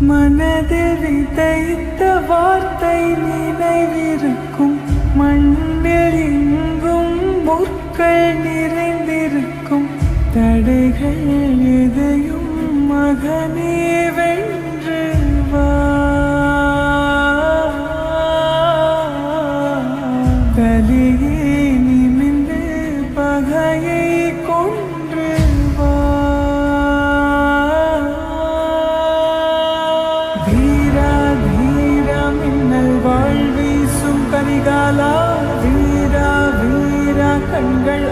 மனதில் விதைத்த வார்த்தை நினைவிருக்கும், மண்ணில் எங்கும் முற்கள் நிறைந்திருக்கும். தடைகள் எதையும் மகனே வென்று வா, தலையே நிமிந்து பகையை கொன்று வா. வீரா வீரா மின்னல் வாழ்வீசும் கரிகாலா, வீரா வீரா கண்கள்